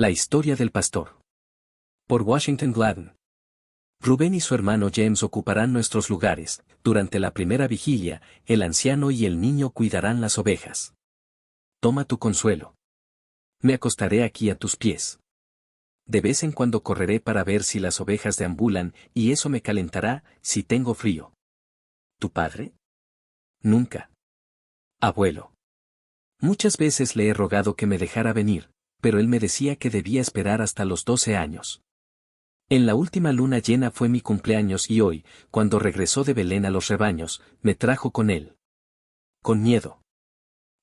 La historia del pastor. Por Washington Gladden. Rubén y su hermano James ocuparán nuestros lugares. Durante la primera vigilia, el anciano y el niño cuidarán las ovejas. Toma tu consuelo. Me acostaré aquí a tus pies. De vez en cuando correré para ver si las ovejas deambulan, y eso me calentará, si tengo frío. ¿Tu padre? Nunca. Abuelo. Muchas veces le he rogado que me dejara venir, pero él me decía que debía esperar hasta los 12 años. En la última luna llena fue mi cumpleaños y hoy, cuando regresó de Belén a los rebaños, me trajo con él. Con miedo.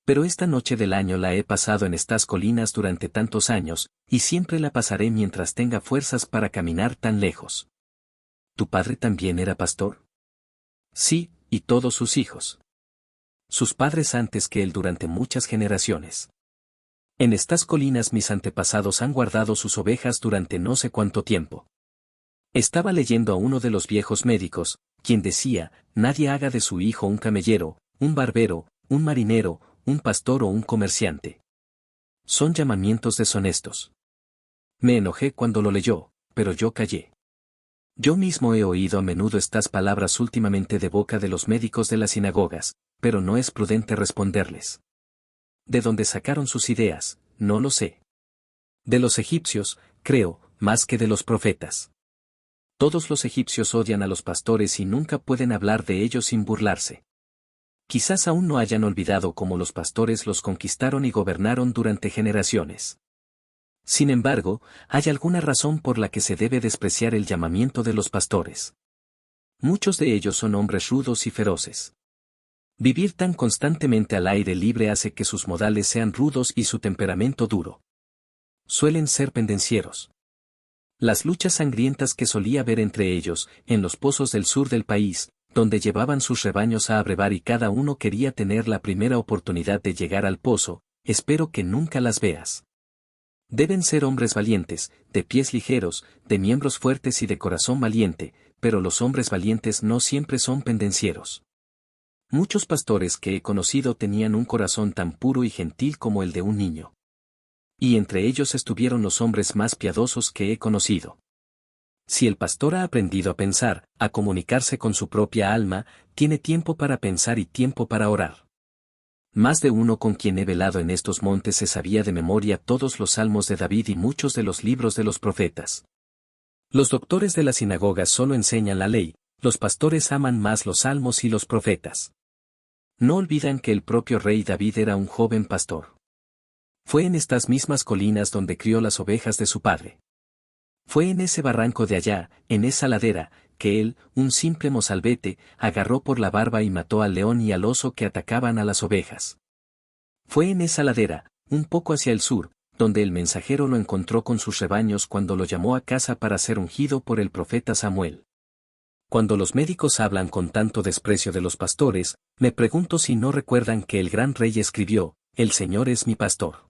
Pero esta noche del año la he pasado en estas colinas durante tantos años, y siempre la pasaré mientras tenga fuerzas para caminar tan lejos. ¿Tu padre también era pastor? Sí, y todos sus hijos. Sus padres antes que él durante muchas generaciones. En estas colinas mis antepasados han guardado sus ovejas durante no sé cuánto tiempo. Estaba leyendo a uno de los viejos médicos, quien decía, nadie haga de su hijo un camellero, un barbero, un marinero, un pastor o un comerciante. Son llamamientos deshonestos. Me enojé cuando lo leyó, pero yo callé. Yo mismo he oído a menudo estas palabras últimamente de boca de los médicos de las sinagogas, pero no es prudente responderles. ¿De dónde sacaron sus ideas? No lo sé. De los egipcios, creo, más que de los profetas. Todos los egipcios odian a los pastores y nunca pueden hablar de ellos sin burlarse. Quizás aún no hayan olvidado cómo los pastores los conquistaron y gobernaron durante generaciones. Sin embargo, hay alguna razón por la que se debe despreciar el llamamiento de los pastores. Muchos de ellos son hombres rudos y feroces. Vivir tan constantemente al aire libre hace que sus modales sean rudos y su temperamento duro. Suelen ser pendencieros. Las luchas sangrientas que solía ver entre ellos, en los pozos del sur del país, donde llevaban sus rebaños a abrevar y cada uno quería tener la primera oportunidad de llegar al pozo, espero que nunca las veas. Deben ser hombres valientes, de pies ligeros, de miembros fuertes y de corazón valiente, pero los hombres valientes no siempre son pendencieros. Muchos pastores que he conocido tenían un corazón tan puro y gentil como el de un niño. Y entre ellos estuvieron los hombres más piadosos que he conocido. Si el pastor ha aprendido a pensar, a comunicarse con su propia alma, tiene tiempo para pensar y tiempo para orar. Más de uno con quien he velado en estos montes se sabía de memoria todos los salmos de David y muchos de los libros de los profetas. Los doctores de las sinagogas solo enseñan la ley, los pastores aman más los salmos y los profetas. No olvidan que el propio rey David era un joven pastor. Fue en estas mismas colinas donde crió las ovejas de su padre. Fue en ese barranco de allá, en esa ladera, que él, un simple mozalbete, agarró por la barba y mató al león y al oso que atacaban a las ovejas. Fue en esa ladera, un poco hacia el sur, donde el mensajero lo encontró con sus rebaños cuando lo llamó a casa para ser ungido por el profeta Samuel. Cuando los médicos hablan con tanto desprecio de los pastores, me pregunto si no recuerdan que el gran rey escribió, «El Señor es mi pastor».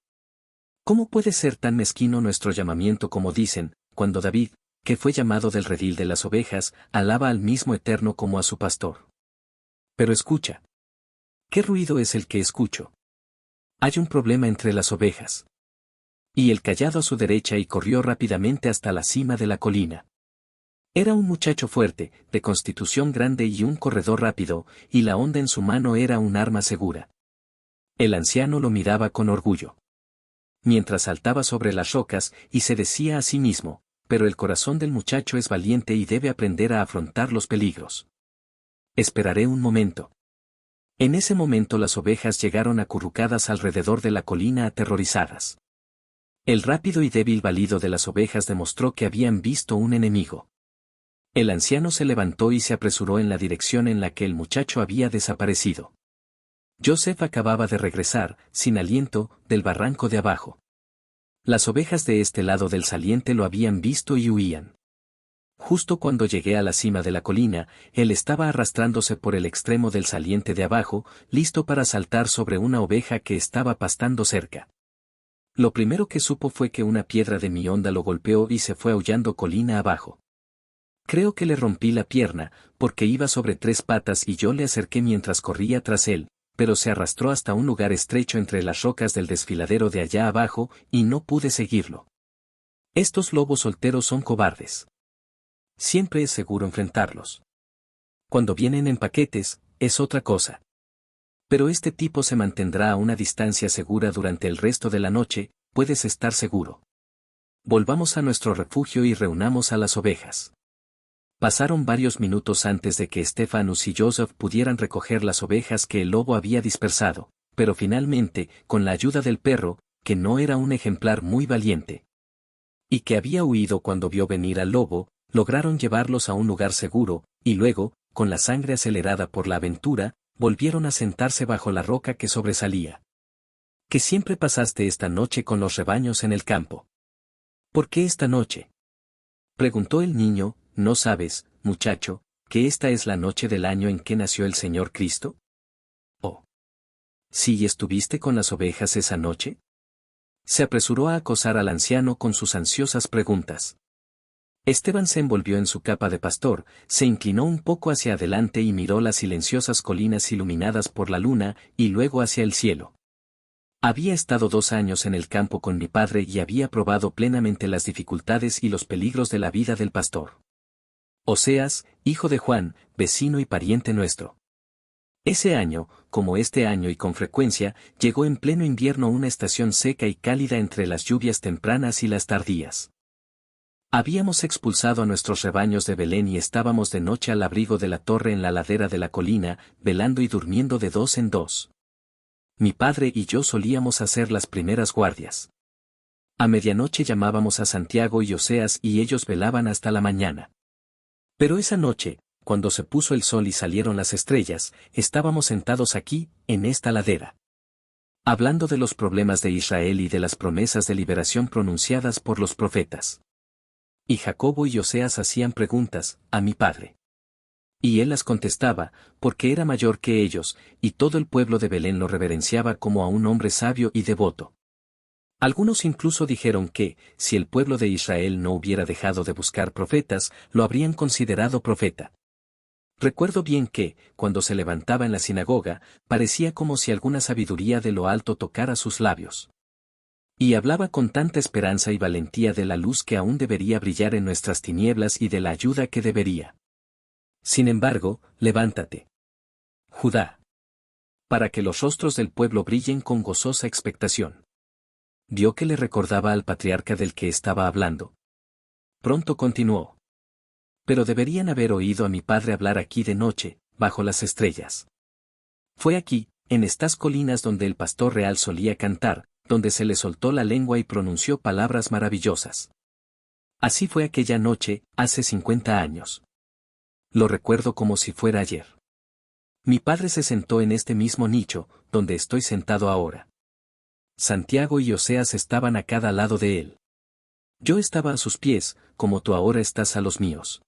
¿Cómo puede ser tan mezquino nuestro llamamiento como dicen, cuando David, que fue llamado del redil de las ovejas, alaba al mismo Eterno como a su pastor? Pero escucha. ¿Qué ruido es el que escucho? Hay un problema entre las ovejas. Y el callado a su derecha y corrió rápidamente hasta la cima de la colina. Era un muchacho fuerte, de constitución grande y un corredor rápido, y la honda en su mano era un arma segura. El anciano lo miraba con orgullo. Mientras saltaba sobre las rocas, y se decía a sí mismo, pero el corazón del muchacho es valiente y debe aprender a afrontar los peligros. Esperaré un momento. En ese momento las ovejas llegaron acurrucadas alrededor de la colina aterrorizadas. El rápido y débil balido de las ovejas demostró que habían visto un enemigo. El anciano se levantó y se apresuró en la dirección en la que el muchacho había desaparecido. Joseph acababa de regresar, sin aliento, del barranco de abajo. Las ovejas de este lado del saliente lo habían visto y huían. Justo cuando llegué a la cima de la colina, él estaba arrastrándose por el extremo del saliente de abajo, listo para saltar sobre una oveja que estaba pastando cerca. Lo primero que supo fue que una piedra de mi honda lo golpeó y se fue aullando colina abajo. Creo que le rompí la pierna, porque iba sobre 3 patas y yo le acerqué mientras corría tras él, pero se arrastró hasta un lugar estrecho entre las rocas del desfiladero de allá abajo, y no pude seguirlo. Estos lobos solteros son cobardes. Siempre es seguro enfrentarlos. Cuando vienen en paquetes, es otra cosa. Pero este tipo se mantendrá a una distancia segura durante el resto de la noche, puedes estar seguro. Volvamos a nuestro refugio y reunamos a las ovejas. Pasaron varios minutos antes de que Stephanus y Joseph pudieran recoger las ovejas que el lobo había dispersado, pero finalmente, con la ayuda del perro, que no era un ejemplar muy valiente, y que había huido cuando vio venir al lobo, lograron llevarlos a un lugar seguro, y luego, con la sangre acelerada por la aventura, volvieron a sentarse bajo la roca que sobresalía. ¿Que siempre pasaste esta noche con los rebaños en el campo? ¿Por qué esta noche? Preguntó el niño. ¿No sabes, muchacho, que esta es la noche del año en que nació el Señor Cristo? Oh. ¿Sí y estuviste con las ovejas esa noche? Se apresuró a acosar al anciano con sus ansiosas preguntas. Esteban se envolvió en su capa de pastor, se inclinó un poco hacia adelante y miró las silenciosas colinas iluminadas por la luna, y luego hacia el cielo. Había estado 2 años en el campo con mi padre y había probado plenamente las dificultades y los peligros de la vida del pastor. Oseas, hijo de Juan, vecino y pariente nuestro. Ese año, como este año y con frecuencia, llegó en pleno invierno una estación seca y cálida entre las lluvias tempranas y las tardías. Habíamos expulsado a nuestros rebaños de Belén y estábamos de noche al abrigo de la torre en la ladera de la colina, velando y durmiendo de 2 en 2. Mi padre y yo solíamos hacer las primeras guardias. A medianoche llamábamos a Santiago y Oseas y ellos velaban hasta la mañana. Pero esa noche, cuando se puso el sol y salieron las estrellas, estábamos sentados aquí, en esta ladera, hablando de los problemas de Israel y de las promesas de liberación pronunciadas por los profetas. Y Jacobo y Oseas hacían preguntas a mi padre. Y él las contestaba, porque era mayor que ellos, y todo el pueblo de Belén lo reverenciaba como a un hombre sabio y devoto. Algunos incluso dijeron que, si el pueblo de Israel no hubiera dejado de buscar profetas, lo habrían considerado profeta. Recuerdo bien que, cuando se levantaba en la sinagoga, parecía como si alguna sabiduría de lo alto tocara sus labios. Y hablaba con tanta esperanza y valentía de la luz que aún debería brillar en nuestras tinieblas y de la ayuda que debería. Sin embargo, levántate, Judá, para que los rostros del pueblo brillen con gozosa expectación. ¿Vio que le recordaba al patriarca del que estaba hablando? Pronto continuó. Pero deberían haber oído a mi padre hablar aquí de noche, bajo las estrellas. Fue aquí, en estas colinas donde el pastor real solía cantar, donde se le soltó la lengua y pronunció palabras maravillosas. Así fue aquella noche, hace 50 años. Lo recuerdo como si fuera ayer. Mi padre se sentó en este mismo nicho, donde estoy sentado ahora. Santiago y Oseas estaban a cada lado de él. Yo estaba a sus pies, como tú ahora estás a los míos.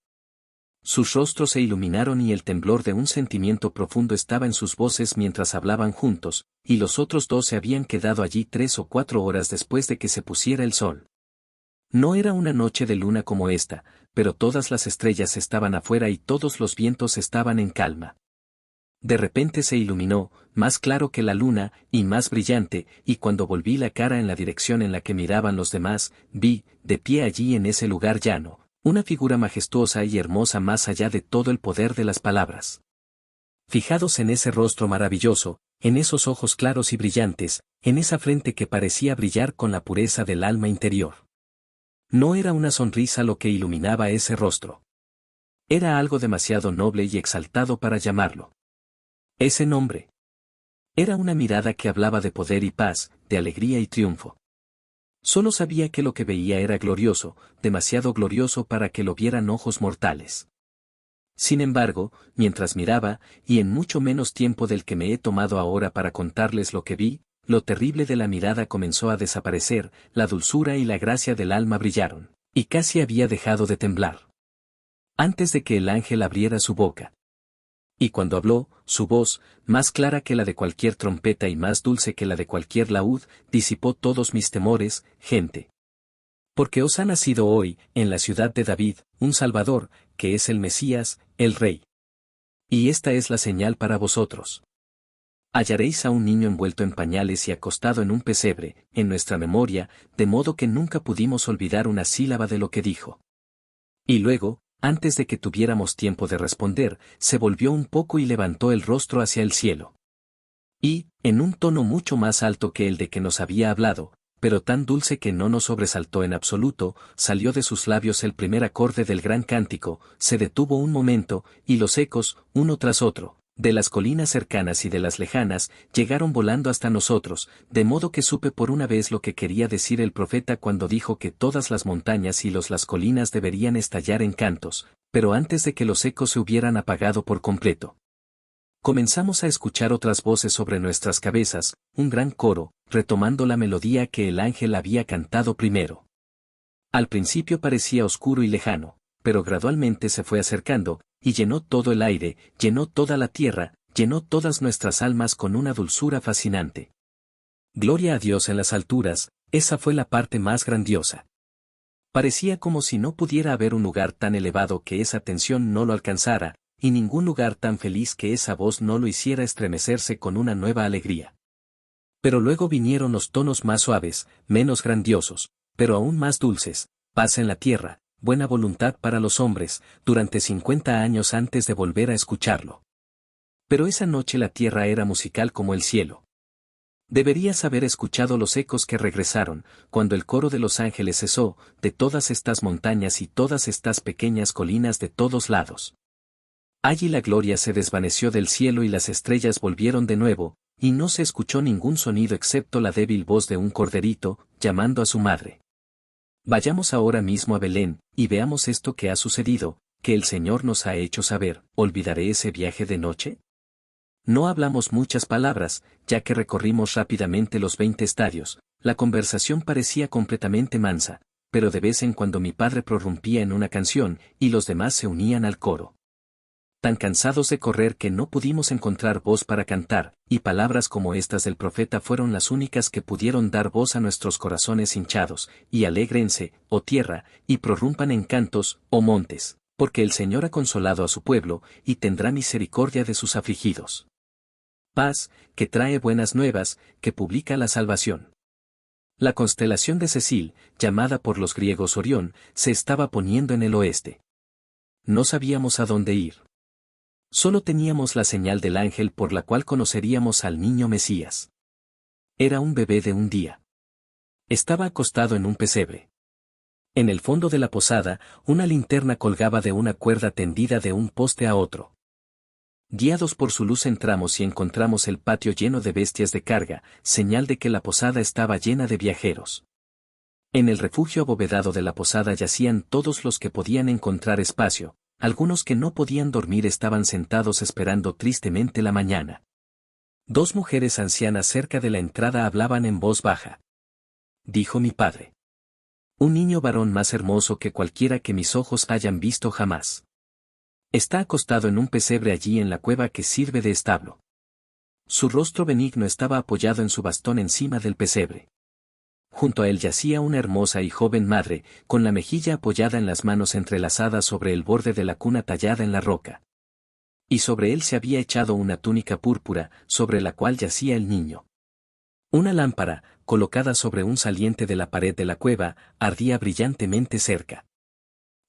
Sus rostros se iluminaron y el temblor de un sentimiento profundo estaba en sus voces mientras hablaban juntos, y los otros 2 se habían quedado allí 3 o 4 horas después de que se pusiera el sol. No era una noche de luna como esta, pero todas las estrellas estaban afuera y todos los vientos estaban en calma. De repente se iluminó, más claro que la luna, y más brillante, y cuando volví la cara en la dirección en la que miraban los demás, vi, de pie allí en ese lugar llano, una figura majestuosa y hermosa más allá de todo el poder de las palabras. Fijados en ese rostro maravilloso, en esos ojos claros y brillantes, en esa frente que parecía brillar con la pureza del alma interior. No era una sonrisa lo que iluminaba ese rostro. Era algo demasiado noble y exaltado para llamarlo ese nombre. Era una mirada que hablaba de poder y paz, de alegría y triunfo. Solo sabía que lo que veía era glorioso, demasiado glorioso para que lo vieran ojos mortales. Sin embargo, mientras miraba, y en mucho menos tiempo del que me he tomado ahora para contarles lo que vi, lo terrible de la mirada comenzó a desaparecer, la dulzura y la gracia del alma brillaron, y casi había dejado de temblar. Antes de que el ángel abriera su boca. Y cuando habló, su voz, más clara que la de cualquier trompeta y más dulce que la de cualquier laúd, disipó todos mis temores, gente. Porque os ha nacido hoy, en la ciudad de David, un Salvador, que es el Mesías, el Rey. Y esta es la señal para vosotros. Hallaréis a un niño envuelto en pañales y acostado en un pesebre, en nuestra memoria, de modo que nunca pudimos olvidar una sílaba de lo que dijo. Y luego, antes de que tuviéramos tiempo de responder, se volvió un poco y levantó el rostro hacia el cielo. Y, en un tono mucho más alto que el de que nos había hablado, pero tan dulce que no nos sobresaltó en absoluto, salió de sus labios el primer acorde del gran cántico, se detuvo un momento, y los ecos, uno tras otro, de las colinas cercanas y de las lejanas, llegaron volando hasta nosotros, de modo que supe por una vez lo que quería decir el profeta cuando dijo que todas las montañas y las colinas deberían estallar en cantos, pero antes de que los ecos se hubieran apagado por completo. Comenzamos a escuchar otras voces sobre nuestras cabezas, un gran coro, retomando la melodía que el ángel había cantado primero. Al principio parecía oscuro y lejano, pero gradualmente se fue acercando, y llenó todo el aire, llenó toda la tierra, llenó todas nuestras almas con una dulzura fascinante. Gloria a Dios en las alturas, esa fue la parte más grandiosa. Parecía como si no pudiera haber un lugar tan elevado que esa tensión no lo alcanzara, y ningún lugar tan feliz que esa voz no lo hiciera estremecerse con una nueva alegría. Pero luego vinieron los tonos más suaves, menos grandiosos, pero aún más dulces, paz en la tierra, buena voluntad para los hombres, durante 50 años antes de volver a escucharlo. Pero esa noche la tierra era musical como el cielo. Deberías haber escuchado los ecos que regresaron, cuando el coro de los ángeles cesó, de todas estas montañas y todas estas pequeñas colinas de todos lados. Allí la gloria se desvaneció del cielo y las estrellas volvieron de nuevo, y no se escuchó ningún sonido excepto la débil voz de un corderito, llamando a su madre. Vayamos ahora mismo a Belén, y veamos esto que ha sucedido, que el Señor nos ha hecho saber. ¿Olvidaré ese viaje de noche? No hablamos muchas palabras, ya que recorrimos rápidamente los 20 estadios, la conversación parecía completamente mansa, pero de vez en cuando mi padre prorrumpía en una canción, y los demás se unían al coro. Tan cansados de correr que no pudimos encontrar voz para cantar, y palabras como estas del profeta fueron las únicas que pudieron dar voz a nuestros corazones hinchados, y alégrense, oh tierra, y prorrumpan en cantos, oh montes, porque el Señor ha consolado a su pueblo, y tendrá misericordia de sus afligidos. Paz, que trae buenas nuevas, que publica la salvación. La constelación de Cecil, llamada por los griegos Orión, se estaba poniendo en el oeste. No sabíamos a dónde ir. Solo teníamos la señal del ángel por la cual conoceríamos al niño Mesías. Era un bebé de un día. Estaba acostado en un pesebre. En el fondo de la posada, una linterna colgaba de una cuerda tendida de un poste a otro. Guiados por su luz entramos y encontramos el patio lleno de bestias de carga, señal de que la posada estaba llena de viajeros. En el refugio abovedado de la posada yacían todos los que podían encontrar espacio. Algunos que no podían dormir estaban sentados esperando tristemente la mañana. Dos mujeres ancianas cerca de la entrada hablaban en voz baja. Dijo mi padre. Un niño varón más hermoso que cualquiera que mis ojos hayan visto jamás. Está acostado en un pesebre allí en la cueva que sirve de establo. Su rostro benigno estaba apoyado en su bastón encima del pesebre. Junto a él yacía una hermosa y joven madre, con la mejilla apoyada en las manos entrelazadas sobre el borde de la cuna tallada en la roca. Y sobre él se había echado una túnica púrpura, sobre la cual yacía el niño. Una lámpara, colocada sobre un saliente de la pared de la cueva, ardía brillantemente cerca.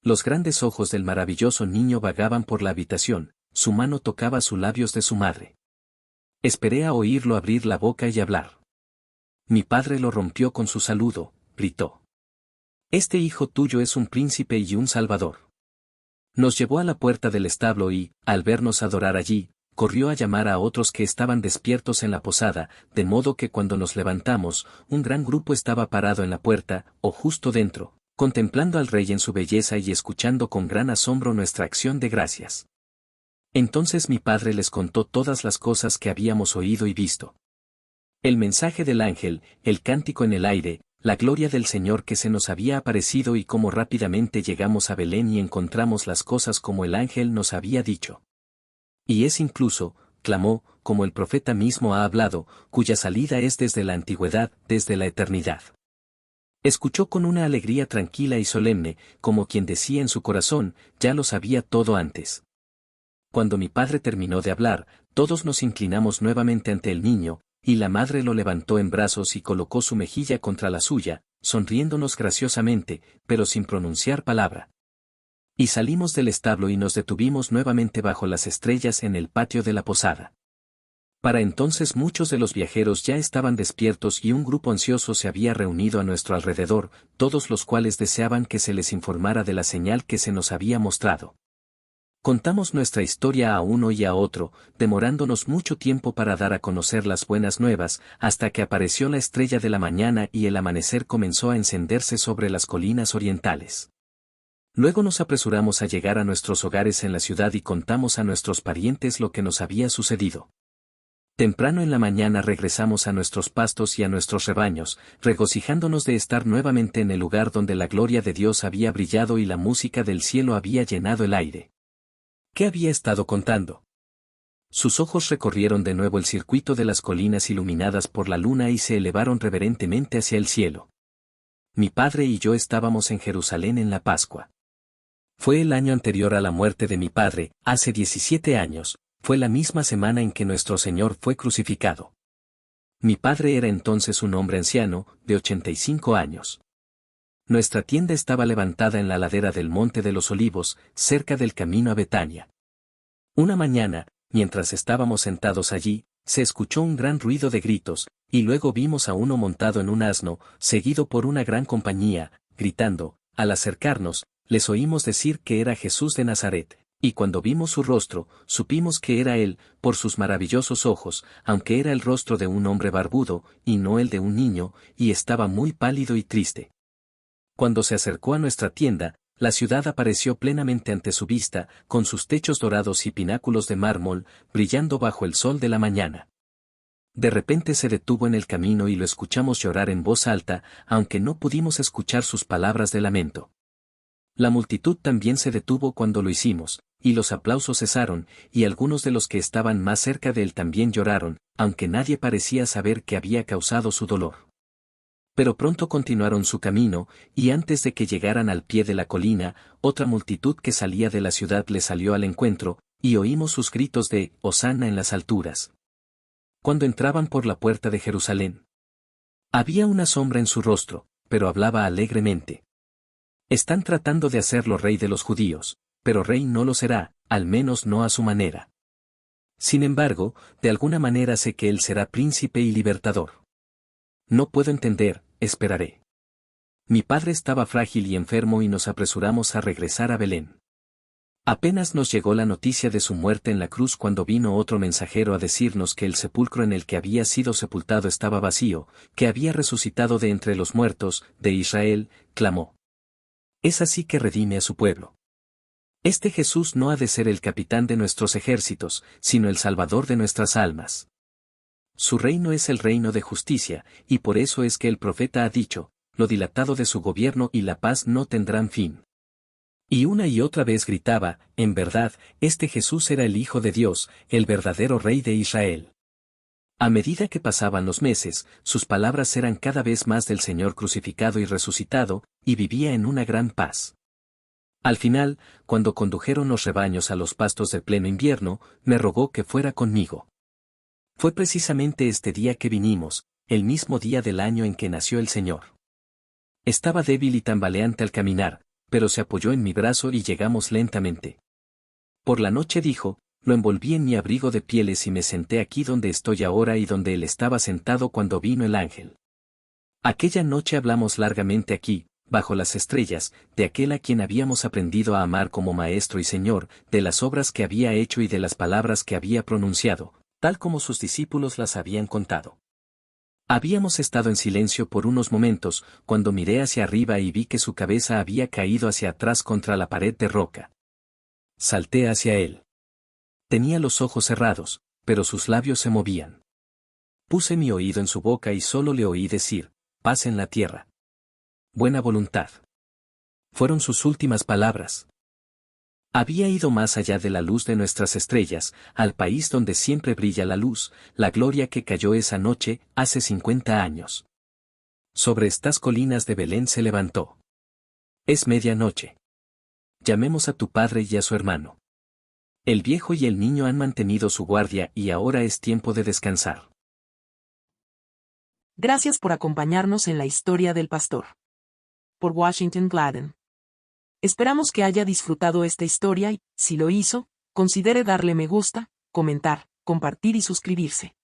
Los grandes ojos del maravilloso niño vagaban por la habitación, su mano tocaba sus labios de su madre. Esperé a oírlo abrir la boca y hablar. Mi padre lo rompió con su saludo, gritó. Este hijo tuyo es un príncipe y un salvador. Nos llevó a la puerta del establo y, al vernos adorar allí, corrió a llamar a otros que estaban despiertos en la posada, de modo que cuando nos levantamos, un gran grupo estaba parado en la puerta, o justo dentro, contemplando al rey en su belleza y escuchando con gran asombro nuestra acción de gracias. Entonces mi padre les contó todas las cosas que habíamos oído y visto. El mensaje del ángel, el cántico en el aire, la gloria del Señor que se nos había aparecido y cómo rápidamente llegamos a Belén y encontramos las cosas como el ángel nos había dicho. Y es incluso, clamó, como el profeta mismo ha hablado, cuya salida es desde la antigüedad, desde la eternidad. Escuchó con una alegría tranquila y solemne, como quien decía en su corazón, ya lo sabía todo antes. Cuando mi padre terminó de hablar, todos nos inclinamos nuevamente ante el niño, y la madre lo levantó en brazos y colocó su mejilla contra la suya, sonriéndonos graciosamente, pero sin pronunciar palabra. Y salimos del establo y nos detuvimos nuevamente bajo las estrellas en el patio de la posada. Para entonces muchos de los viajeros ya estaban despiertos y un grupo ansioso se había reunido a nuestro alrededor, todos los cuales deseaban que se les informara de la señal que se nos había mostrado. Contamos nuestra historia a uno y a otro, demorándonos mucho tiempo para dar a conocer las buenas nuevas, hasta que apareció la estrella de la mañana y el amanecer comenzó a encenderse sobre las colinas orientales. Luego nos apresuramos a llegar a nuestros hogares en la ciudad y contamos a nuestros parientes lo que nos había sucedido. Temprano en la mañana regresamos a nuestros pastos y a nuestros rebaños, regocijándonos de estar nuevamente en el lugar donde la gloria de Dios había brillado y la música del cielo había llenado el aire. ¿Qué había estado contando? Sus ojos recorrieron de nuevo el circuito de las colinas iluminadas por la luna y se elevaron reverentemente hacia el cielo. Mi padre y yo estábamos en Jerusalén en la Pascua. Fue el año anterior a la muerte de mi padre, hace 17 años, fue la misma semana en que nuestro Señor fue crucificado. Mi padre era entonces un hombre anciano, de 85 años. Nuestra tienda estaba levantada en la ladera del Monte de los Olivos, cerca del camino a Betania. Una mañana, mientras estábamos sentados allí, se escuchó un gran ruido de gritos, y luego vimos a uno montado en un asno, seguido por una gran compañía, gritando. Al acercarnos, les oímos decir que era Jesús de Nazaret, y cuando vimos su rostro, supimos que era él, por sus maravillosos ojos, aunque era el rostro de un hombre barbudo, y no el de un niño, y estaba muy pálido y triste. Cuando se acercó a nuestra tienda, la ciudad apareció plenamente ante su vista, con sus techos dorados y pináculos de mármol, brillando bajo el sol de la mañana. De repente se detuvo en el camino y lo escuchamos llorar en voz alta, aunque no pudimos escuchar sus palabras de lamento. La multitud también se detuvo cuando lo hicimos, y los aplausos cesaron, y algunos de los que estaban más cerca de él también lloraron, aunque nadie parecía saber qué había causado su dolor. Pero pronto continuaron su camino, y antes de que llegaran al pie de la colina, otra multitud que salía de la ciudad les salió al encuentro, y oímos sus gritos de «Hosana en las alturas». Cuando entraban por la puerta de Jerusalén, había una sombra en su rostro, pero hablaba alegremente. Están tratando de hacerlo rey de los judíos, pero rey no lo será, al menos no a su manera. Sin embargo, de alguna manera sé que él será príncipe y libertador. No puedo entender, esperaré. Mi padre estaba frágil y enfermo y nos apresuramos a regresar a Belén. Apenas nos llegó la noticia de su muerte en la cruz cuando vino otro mensajero a decirnos que el sepulcro en el que había sido sepultado estaba vacío, que había resucitado de entre los muertos, de Israel, clamó. Es así que redime a su pueblo. Este Jesús no ha de ser el capitán de nuestros ejércitos, sino el salvador de nuestras almas. Su reino es el reino de justicia, y por eso es que el profeta ha dicho, lo dilatado de su gobierno y la paz no tendrán fin. Y una y otra vez gritaba, en verdad, este Jesús era el Hijo de Dios, el verdadero Rey de Israel. A medida que pasaban los meses, sus palabras eran cada vez más del Señor crucificado y resucitado, y vivía en una gran paz. Al final, cuando condujeron los rebaños a los pastos de pleno invierno, me rogó que fuera conmigo. Fue precisamente este día que vinimos, el mismo día del año en que nació el Señor. Estaba débil y tambaleante al caminar, pero se apoyó en mi brazo y llegamos lentamente. Por la noche dijo, lo envolví en mi abrigo de pieles y me senté aquí donde estoy ahora y donde él estaba sentado cuando vino el ángel. Aquella noche hablamos largamente aquí, bajo las estrellas, de aquel a quien habíamos aprendido a amar como Maestro y Señor, de las obras que había hecho y de las palabras que había pronunciado, tal como sus discípulos las habían contado. Habíamos estado en silencio por unos momentos, cuando miré hacia arriba y vi que su cabeza había caído hacia atrás contra la pared de roca. Salté hacia él. Tenía los ojos cerrados, pero sus labios se movían. Puse mi oído en su boca y solo le oí decir, paz en la tierra. Buena voluntad. Fueron sus últimas palabras. Había ido más allá de la luz de nuestras estrellas, al país donde siempre brilla la luz, la gloria que cayó esa noche, hace 50 años. Sobre estas colinas de Belén se levantó. Es medianoche. Llamemos a tu padre y a su hermano. El viejo y el niño han mantenido su guardia y ahora es tiempo de descansar. Gracias por acompañarnos en la historia del pastor. Por Washington Gladden. Esperamos que haya disfrutado esta historia y, si lo hizo, considere darle me gusta, comentar, compartir y suscribirse.